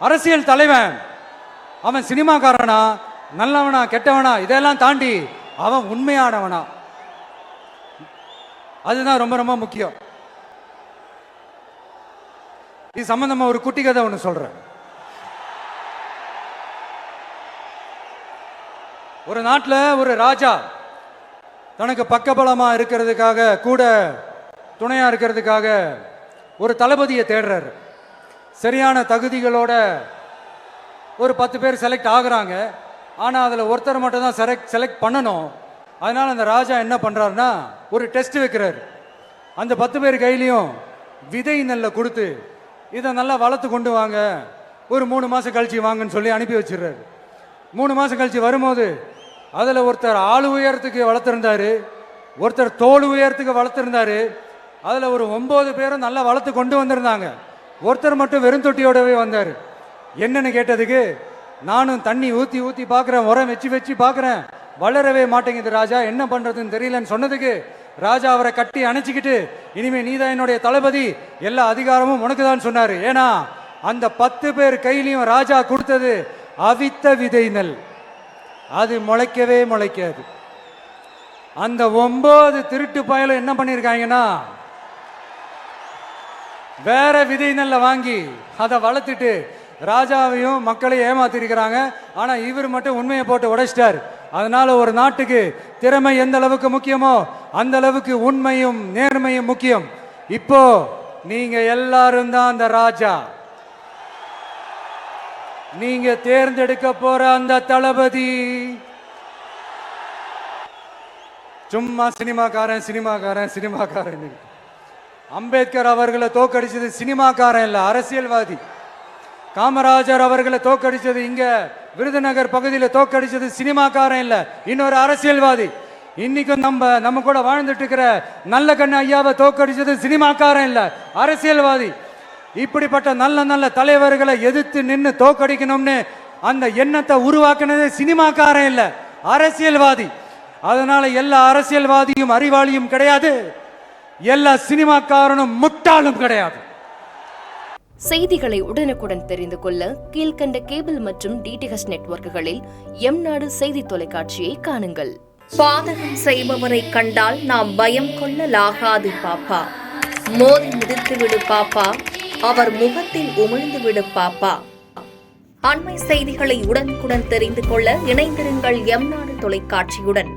அரசியல் தலைவன் அவன் சினிமாக்காரனா நல்லவனா கெட்டவனா இதெல்லாம் தாண்டி அவன் உண்மையானவனா, அதுதான் ரொம்ப ரொம்ப முக்கியம். இது சம்பந்தமா ஒரு குட்டி கதை ஒன்று சொல்றேன். ஒரு நாட்டில் ஒரு ராஜா தனக்கு பக்கபலமா இருக்கிறதுக்காக கூட துணையா இருக்கிறதுக்காக ஒரு தளபதியை தேடுறாரு. சரியான தகுதிகளோட ஒரு 10 பேர் செலக்ட் ஆகுறாங்க. ஆனால் அதில் ஒருத்தர் மட்டும் தான் செலக்ட் பண்ணணும். அதனால் அந்த ராஜா என்ன பண்ணுறாருன்னா ஒரு டெஸ்ட் வைக்கிறார். அந்த 10 பேர் கையிலையும் விதை நெல்லை கொடுத்து இதை நல்லா வளர்த்து கொண்டு வாங்க, ஒரு 3 மாதம் கழிச்சு வாங்கன்னு சொல்லி அனுப்பி வச்சிடுறாரு. 3 மாதம் கழிச்சு வரும்போது அதில் ஒருத்தர் ஆள் உயரத்துக்கு வளர்த்துருந்தாரு, ஒருத்தர் தோல் உயரத்துக்கு வளர்த்துருந்தாரு. அதில் ஒரு 9 பேரும் நல்லா வளர்த்து கொண்டு வந்திருந்தாங்க. ஒருத்தர் மட்டும் வெறும் தொட்டியோடவே வந்தார். என்னன்னு கேட்டதுக்கு, நானும் தண்ணி ஊற்றி ஊற்றி பார்க்குறேன், உரம் வச்சு வச்சு பார்க்குறேன், வளரவே மாட்டேங்குது ராஜா, என்ன பண்ணுறதுன்னு தெரியலன்னு சொன்னதுக்கு ராஜா அவரை கட்டி அணைச்சிக்கிட்டு, இனிமே நீதான் என்னுடைய தளபதி, எல்லா அதிகாரமும் உனக்கு தான் சொன்னார். ஏன்னா அந்த 10 பேர் கையிலையும் ராஜா கொடுத்தது அவித்த விதை நெல், அது முளைக்கவே முளைக்காது. அந்த 9 திருட்டு பயலும் என்ன பண்ணியிருக்காங்கன்னா வேற விதை நெல்லை வாங்கி அதை வளர்த்துட்டு ராஜாவையும் மக்களையும் ஏமாத்திருக்கிறாங்க. ஆனா இவர் மட்டும் உண்மையை போட்டு உடைச்சிட்டார். அதனால ஒரு நாட்டுக்கு திறமை எந்த அளவுக்கு முக்கியமோ அந்த அளவுக்கு உண்மையும் நேர்மையும் முக்கியம். இப்போ நீங்க எல்லாரும் தான் அந்த ராஜா. நீங்க தேர்ந்தெடுக்க போற அந்த தளபதி சும்மா சினிமாக்காரன் சினிமாக்காரன் சினிமாக்காரன். அம்பேத்கர் அவர்களை தோக்கடிச்சது சினிமாக்காரன் இல்ல, அரசியல்வாதி. காமராஜர் அவர்களை தோக்கடிச்சது இங்க விருதுநகர் பகுதியில் தோக்கடிச்சது சினிமாக்காரன் இல்ல, இன்னொரு அரசியல்வாதி. இன்னைக்கும் நம்ம கூட வாழ்ந்துட்டு இருக்கிற நல்ல கண்ணு ஐயாவை தோக்கடிச்சது சினிமாக்காரன் இல்ல, அரசியல்வாதி. இப்படிப்பட்ட நல்ல நல்ல தலைவர்களை எதிர்த்து நின்று தோக்கடிக்கணும்னு அந்த எண்ணத்தை உருவாக்குனது சினிமாக்காரன் இல்ல, அரசியல்வாதி. அதனால எல்லா அரசியல்வாதியும் அறிவாளியும் கிடையாது, எல்லா சினிமாக்காரனும் முட்டாளும் கிடையாது. செய்திகளை உடனுக்குடன் தெரிந்து கொள்ள கீழ்கண்ட கேபிள் மற்றும் டிடிஹெச் நெட்வொர்க்குகளில் எம்நாடு செய்தி தொலைக்காட்சியை காணுங்கள். பாதகம் செய்பவரை கண்டால் நாம் பயம் கொள்ளலாகாது பாப்பா, மோதி மிதித்து விடு பாப்பா, அவர் முகத்தில் உமிழ்ந்து விடு பாப்பா. அண்மை செய்திகளை உடனுக்குடன் தெரிந்து கொள்ள இணைந்திருங்கள் எம்நாடு தொலைக்காட்சியுடன்.